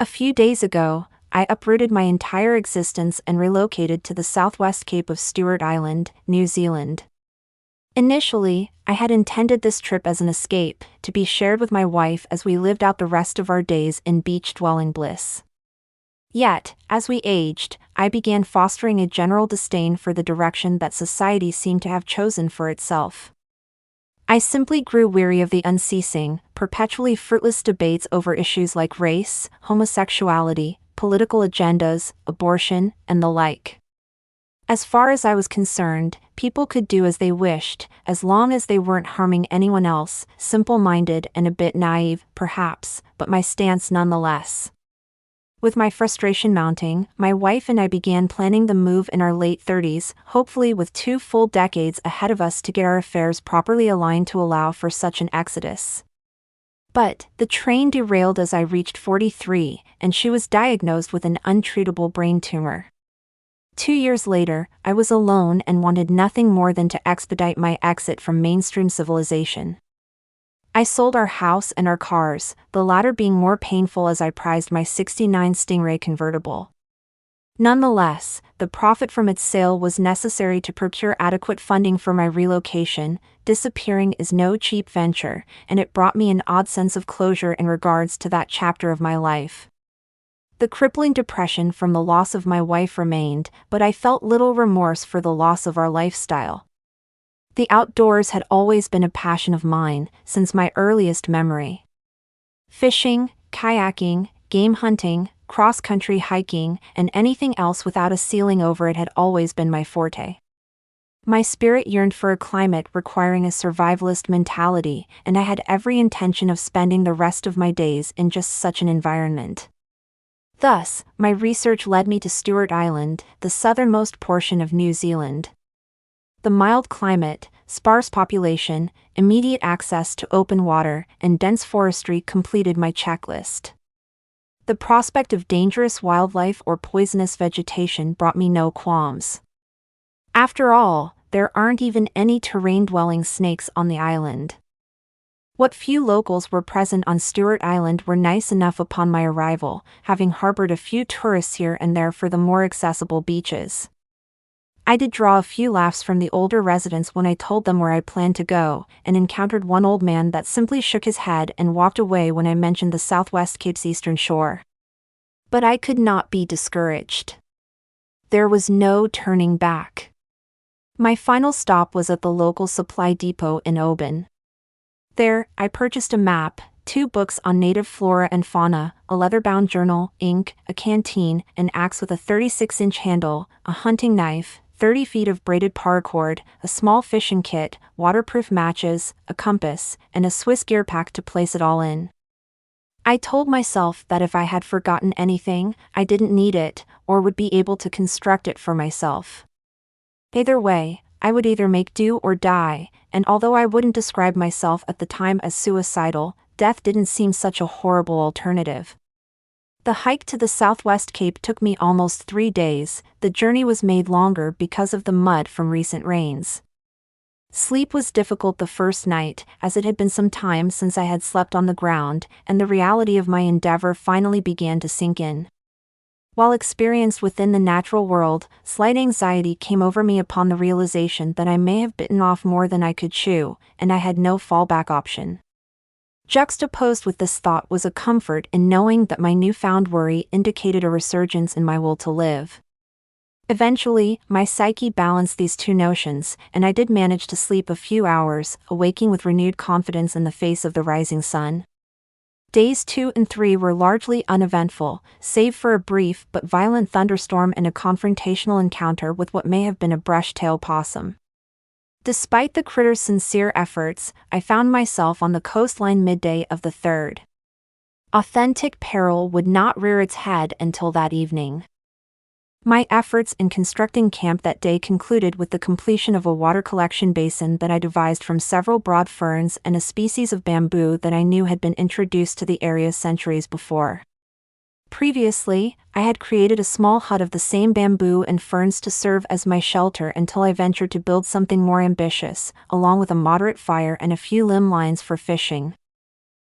A few days ago, I uprooted my entire existence and relocated to the southwest cape of Stewart Island, New Zealand. Initially, I had intended this trip as an escape, to be shared with my wife as we lived out the rest of our days in beach-dwelling bliss. Yet, as we aged, I began fostering a general disdain for the direction that society seemed to have chosen for itself. I simply grew weary of the unceasing, perpetually fruitless debates over issues like race, homosexuality, political agendas, abortion, and the like. As far as I was concerned, people could do as they wished, as long as they weren't harming anyone else, simple-minded and a bit naive, perhaps, but my stance nonetheless. With my frustration mounting, my wife and I began planning the move in our late 30s, hopefully with 2 full decades ahead of us to get our affairs properly aligned to allow for such an exodus. But the train derailed as I reached 43, and she was diagnosed with an untreatable brain tumor. 2 years later, I was alone and wanted nothing more than to expedite my exit from mainstream civilization. I sold our house and our cars, the latter being more painful as I prized my '69 Stingray convertible. Nonetheless, the profit from its sale was necessary to procure adequate funding for my relocation. Disappearing is no cheap venture, and it brought me an odd sense of closure in regards to that chapter of my life. The crippling depression from the loss of my wife remained, but I felt little remorse for the loss of our lifestyle. The outdoors had always been a passion of mine, since my earliest memory. Fishing, kayaking, game hunting, cross-country hiking, and anything else without a ceiling over it had always been my forte. My spirit yearned for a climate requiring a survivalist mentality, and I had every intention of spending the rest of my days in just such an environment. Thus, my research led me to Stewart Island, the southernmost portion of New Zealand. The mild climate, sparse population, immediate access to open water, and dense forestry completed my checklist. The prospect of dangerous wildlife or poisonous vegetation brought me no qualms. After all, there aren't even any terrain-dwelling snakes on the island. What few locals were present on Stewart Island were nice enough upon my arrival, having harbored a few tourists here and there for the more accessible beaches. I did draw a few laughs from the older residents when I told them where I planned to go, and encountered one old man that simply shook his head and walked away when I mentioned the Southwest Cape's eastern shore. But I could not be discouraged. There was no turning back. My final stop was at the local supply depot in Oban. There, I purchased a map, 2 books on native flora and fauna, a leather-bound journal, ink, a canteen, an axe with a 36-inch handle, a hunting knife, 30 feet of braided paracord, a small fishing kit, waterproof matches, a compass, and a Swiss gear pack to place it all in. I told myself that if I had forgotten anything, I didn't need it, or would be able to construct it for myself. Either way, I would either make do or die, and although I wouldn't describe myself at the time as suicidal, death didn't seem such a horrible alternative. The hike to the Southwest Cape took me almost 3 days. The journey was made longer because of the mud from recent rains. Sleep was difficult the first night, as it had been some time since I had slept on the ground, and the reality of my endeavor finally began to sink in. While experienced within the natural world, slight anxiety came over me upon the realization that I may have bitten off more than I could chew, and I had no fallback option. Juxtaposed with this thought was a comfort in knowing that my newfound worry indicated a resurgence in my will to live. Eventually, my psyche balanced these two notions, and I did manage to sleep a few hours, awaking with renewed confidence in the face of the rising sun. Days 2 and 3 were largely uneventful, save for a brief but violent thunderstorm and a confrontational encounter with what may have been a brush-tail possum. Despite the critter's sincere efforts, I found myself on the coastline midday of the 3rd. Authentic peril would not rear its head until that evening. My efforts in constructing camp that day concluded with the completion of a water collection basin that I devised from several broad ferns and a species of bamboo that I knew had been introduced to the area centuries before. Previously, I had created a small hut of the same bamboo and ferns to serve as my shelter until I ventured to build something more ambitious, along with a moderate fire and a few limb lines for fishing.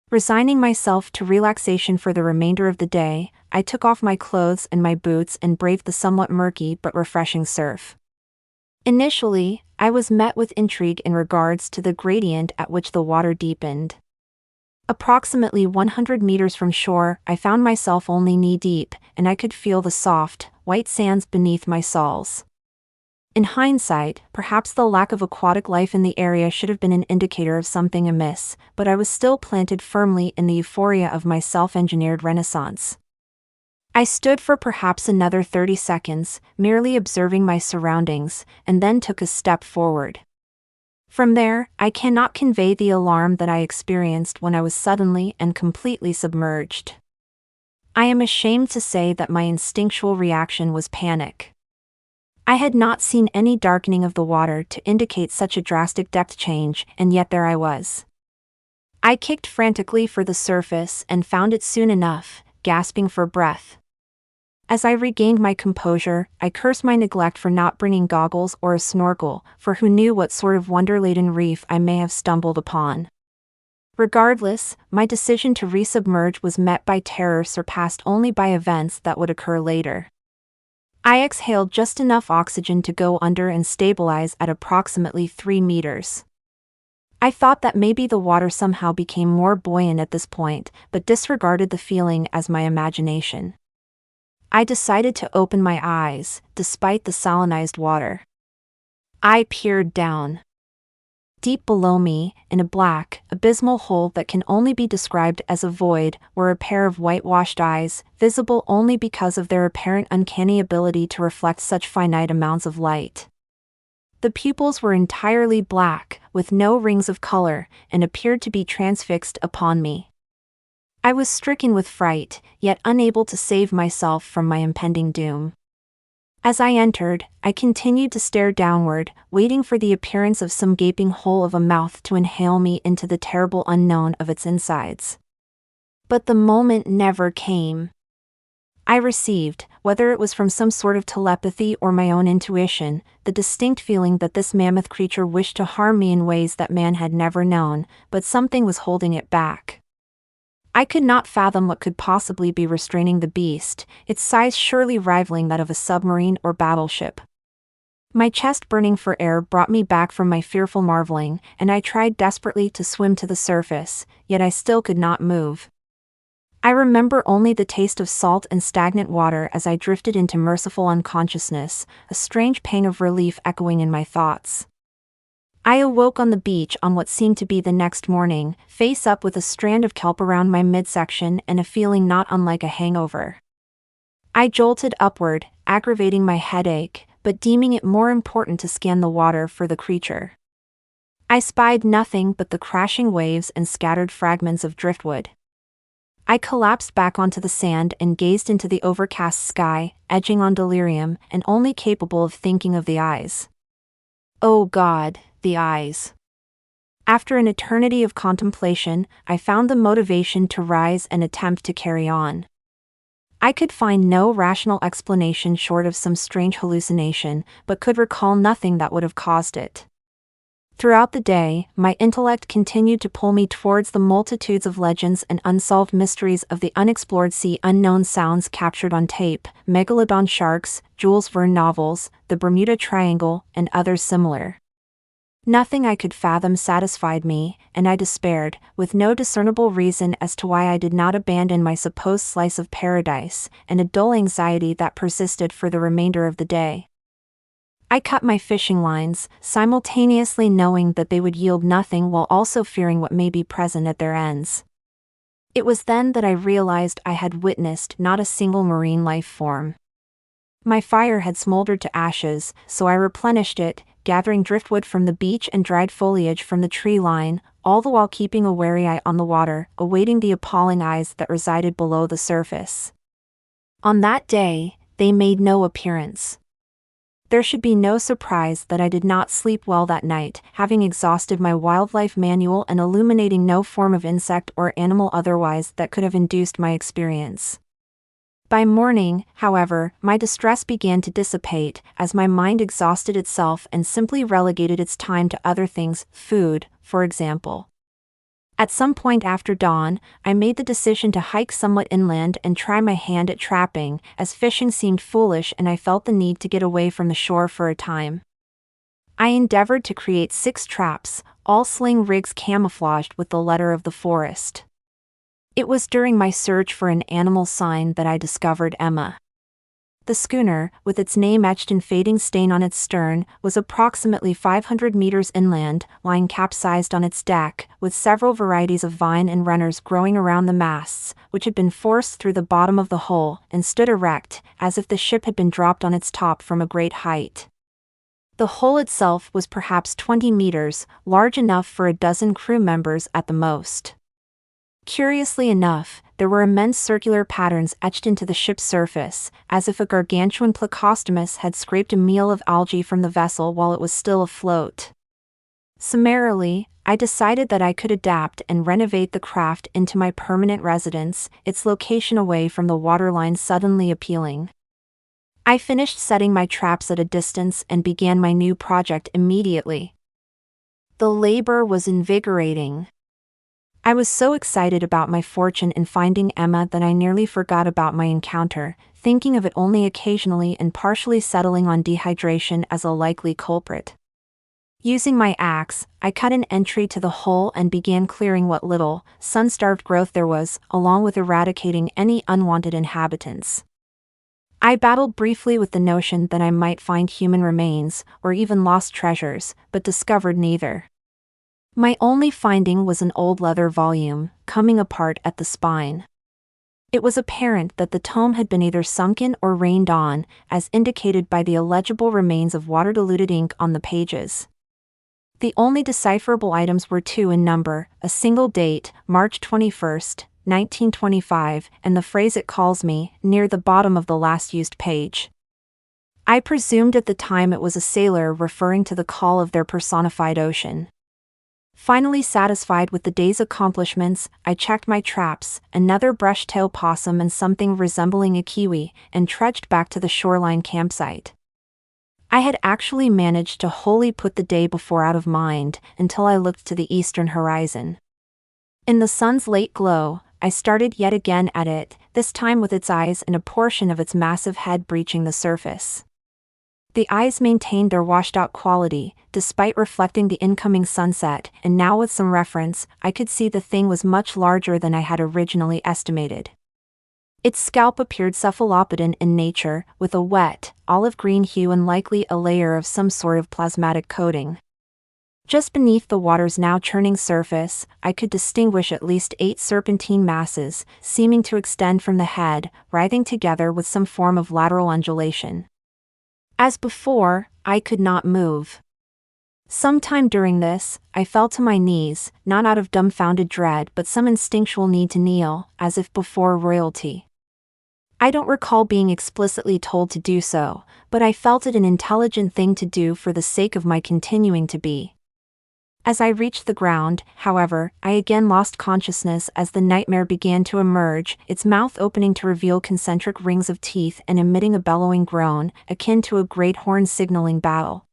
Resigning myself to relaxation for the remainder of the day, I took off my clothes and my boots and braved the somewhat murky but refreshing surf. Initially, I was met with intrigue in regards to the gradient at which the water deepened. Approximately 100 meters from shore, I found myself only knee-deep, and I could feel the soft, white sands beneath my soles. In hindsight, perhaps the lack of aquatic life in the area should have been an indicator of something amiss, but I was still planted firmly in the euphoria of my self-engineered renaissance. I stood for perhaps another 30 seconds, merely observing my surroundings, and then took a step forward. From there, I cannot convey the alarm that I experienced when I was suddenly and completely submerged. I am ashamed to say that my instinctual reaction was panic. I had not seen any darkening of the water to indicate such a drastic depth change, and yet there I was. I kicked frantically for the surface and found it soon enough, gasping for breath. As I regained my composure, I cursed my neglect for not bringing goggles or a snorkel, for who knew what sort of wonder-laden reef I may have stumbled upon. Regardless, my decision to resubmerge was met by terror surpassed only by events that would occur later. I exhaled just enough oxygen to go under and stabilize at approximately 3 meters. I thought that maybe the water somehow became more buoyant at this point, but disregarded the feeling as my imagination. I decided to open my eyes, despite the salinized water. I peered down. Deep below me, in a black, abysmal hole that can only be described as a void, were a pair of whitewashed eyes, visible only because of their apparent uncanny ability to reflect such finite amounts of light. The pupils were entirely black, with no rings of color, and appeared to be transfixed upon me. I was stricken with fright, yet unable to save myself from my impending doom. As I entered, I continued to stare downward, waiting for the appearance of some gaping hole of a mouth to inhale me into the terrible unknown of its insides. But the moment never came. I received, whether it was from some sort of telepathy or my own intuition, the distinct feeling that this mammoth creature wished to harm me in ways that man had never known, but something was holding it back. I could not fathom what could possibly be restraining the beast, its size surely rivaling that of a submarine or battleship. My chest burning for air brought me back from my fearful marveling, and I tried desperately to swim to the surface, yet I still could not move. I remember only the taste of salt and stagnant water as I drifted into merciful unconsciousness, a strange pang of relief echoing in my thoughts. I awoke on the beach on what seemed to be the next morning, face up with a strand of kelp around my midsection and a feeling not unlike a hangover. I jolted upward, aggravating my headache, but deeming it more important to scan the water for the creature. I spied nothing but the crashing waves and scattered fragments of driftwood. I collapsed back onto the sand and gazed into the overcast sky, edging on delirium and only capable of thinking of the eyes. Oh God, the eyes. After an eternity of contemplation, I found the motivation to rise and attempt to carry on. I could find no rational explanation short of some strange hallucination, but could recall nothing that would have caused it. Throughout the day, my intellect continued to pull me towards the multitudes of legends and unsolved mysteries of the unexplored sea, unknown sounds captured on tape, megalodon sharks, Jules Verne novels, the Bermuda Triangle, and others similar. Nothing I could fathom satisfied me, and I despaired, with no discernible reason as to why I did not abandon my supposed slice of paradise, and a dull anxiety that persisted for the remainder of the day. I cut my fishing lines, simultaneously knowing that they would yield nothing while also fearing what may be present at their ends. It was then that I realized I had witnessed not a single marine life form. My fire had smoldered to ashes, so I replenished it, gathering driftwood from the beach and dried foliage from the tree line, all the while keeping a wary eye on the water, awaiting the appalling eyes that resided below the surface. On that day, they made no appearance. There should be no surprise that I did not sleep well that night, having exhausted my wildlife manual and illuminating no form of insect or animal otherwise that could have induced my experience. By morning, however, my distress began to dissipate, as my mind exhausted itself and simply relegated its time to other things, food, for example. At some point after dawn, I made the decision to hike somewhat inland and try my hand at trapping, as fishing seemed foolish and I felt the need to get away from the shore for a time. I endeavored to create 6 traps, all sling rigs camouflaged with the letter of the forest. It was during my search for an animal sign that I discovered Emma. The schooner, with its name etched in fading stain on its stern, was approximately 500 meters inland, lying capsized on its deck, with several varieties of vine and runners growing around the masts, which had been forced through the bottom of the hull, and stood erect, as if the ship had been dropped on its top from a great height. The hull itself was perhaps 20 meters, large enough for a dozen crew members at the most. Curiously enough, there were immense circular patterns etched into the ship's surface, as if a gargantuan plecostomus had scraped a meal of algae from the vessel while it was still afloat. Summarily, I decided that I could adapt and renovate the craft into my permanent residence, its location away from the waterline suddenly appealing. I finished setting my traps at a distance and began my new project immediately. The labor was invigorating. I was so excited about my fortune in finding Emma that I nearly forgot about my encounter, thinking of it only occasionally and partially settling on dehydration as a likely culprit. Using my axe, I cut an entry to the hull and began clearing what little, sun-starved growth there was, along with eradicating any unwanted inhabitants. I battled briefly with the notion that I might find human remains, or even lost treasures, but discovered neither. My only finding was an old leather volume, coming apart at the spine. It was apparent that the tome had been either sunken or rained on, as indicated by the illegible remains of water-diluted ink on the pages. The only decipherable items were 2 in number, a single date, March 21st, 1925, and the phrase "it calls me," near the bottom of the last used page. I presumed at the time it was a sailor referring to the call of their personified ocean. Finally satisfied with the day's accomplishments, I checked my traps, another brush-tail possum and something resembling a kiwi, and trudged back to the shoreline campsite. I had actually managed to wholly put the day before out of mind, until I looked to the eastern horizon. In the sun's late glow, I started yet again at it, this time with its eyes and a portion of its massive head breaching the surface. The eyes maintained their washed-out quality, despite reflecting the incoming sunset, and now with some reference, I could see the thing was much larger than I had originally estimated. Its scalp appeared cephalopodon in nature, with a wet, olive-green hue and likely a layer of some sort of plasmatic coating. Just beneath the water's now churning surface, I could distinguish at least 8 serpentine masses, seeming to extend from the head, writhing together with some form of lateral undulation. As before, I could not move. Sometime during this, I fell to my knees, not out of dumbfounded dread but some instinctual need to kneel, as if before royalty. I don't recall being explicitly told to do so, but I felt it an intelligent thing to do for the sake of my continuing to be. As I reached the ground, however, I again lost consciousness as the nightmare began to emerge, its mouth opening to reveal concentric rings of teeth and emitting a bellowing groan, akin to a great horn signaling battle.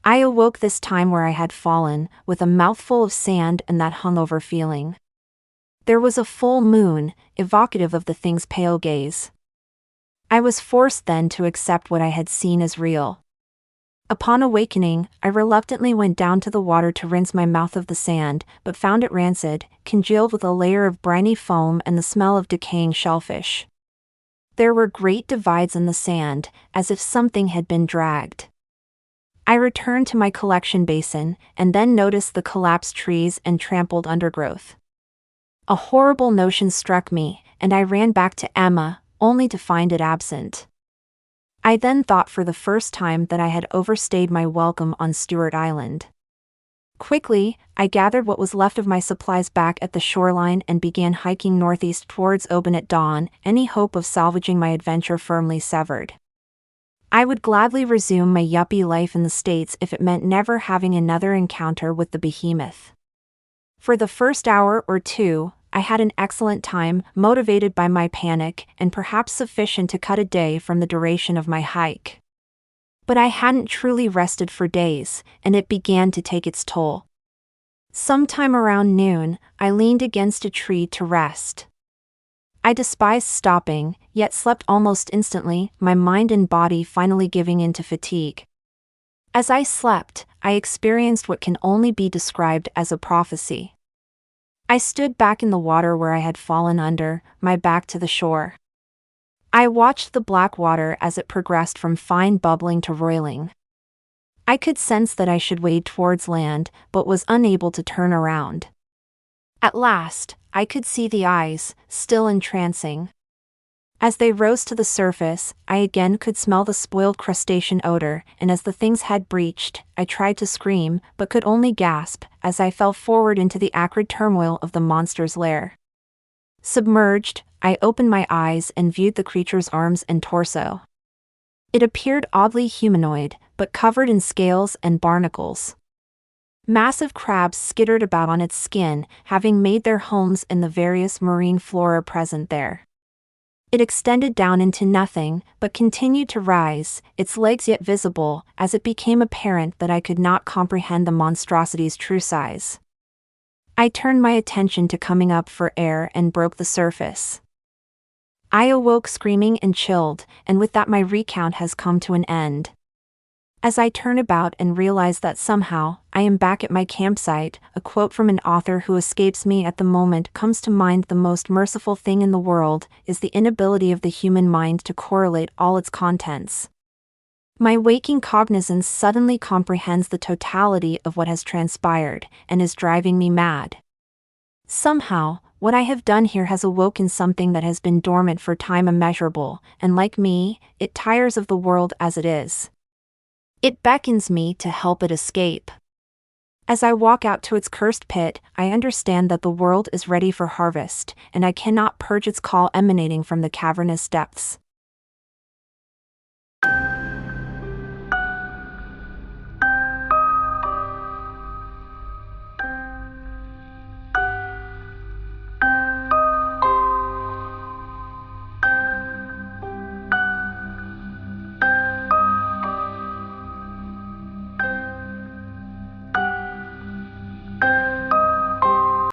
I awoke this time where I had fallen, with a mouthful of sand and that hungover feeling. There was a full moon, evocative of the thing's pale gaze. I was forced then to accept what I had seen as real. Upon awakening, I reluctantly went down to the water to rinse my mouth of the sand, but found it rancid, congealed with a layer of briny foam and the smell of decaying shellfish. There were great divides in the sand, as if something had been dragged. I returned to my collection basin, and then noticed the collapsed trees and trampled undergrowth. A horrible notion struck me, and I ran back to Emma, only to find it absent. I then thought for the first time that I had overstayed my welcome on Stewart Island. Quickly, I gathered what was left of my supplies back at the shoreline and began hiking northeast towards Oban at dawn, any hope of salvaging my adventure firmly severed. I would gladly resume my yuppie life in the States if it meant never having another encounter with the behemoth. For the first hour or two, I had an excellent time, motivated by my panic, and perhaps sufficient to cut a day from the duration of my hike. But I hadn't truly rested for days, and it began to take its toll. Sometime around noon, I leaned against a tree to rest. I despised stopping, yet slept almost instantly, my mind and body finally giving in to fatigue. As I slept, I experienced what can only be described as a prophecy. I stood back in the water where I had fallen under, my back to the shore. I watched the black water as it progressed from fine bubbling to roiling. I could sense that I should wade towards land, but was unable to turn around. At last, I could see the eyes, still entrancing. As they rose to the surface, I again could smell the spoiled crustacean odor, and as the thing's head breached, I tried to scream, but could only gasp, as I fell forward into the acrid turmoil of the monster's lair. Submerged, I opened my eyes and viewed the creature's arms and torso. It appeared oddly humanoid, but covered in scales and barnacles. Massive crabs skittered about on its skin, having made their homes in the various marine flora present there. It extended down into nothing, but continued to rise, its legs yet visible, as it became apparent that I could not comprehend the monstrosity's true size. I turned my attention to coming up for air and broke the surface. I awoke screaming and chilled, and with that my recount has come to an end. As I turn about and realize that somehow, I am back at my campsite, a quote from an author who escapes me at the moment comes to mind: "The most merciful thing in the world is the inability of the human mind to correlate all its contents." My waking cognizance suddenly comprehends the totality of what has transpired, and is driving me mad. Somehow, what I have done here has awoken something that has been dormant for time immeasurable, and like me, it tires of the world as it is. It beckons me to help it escape. As I walk out to its cursed pit, I understand that the world is ready for harvest, and I cannot purge its call emanating from the cavernous depths.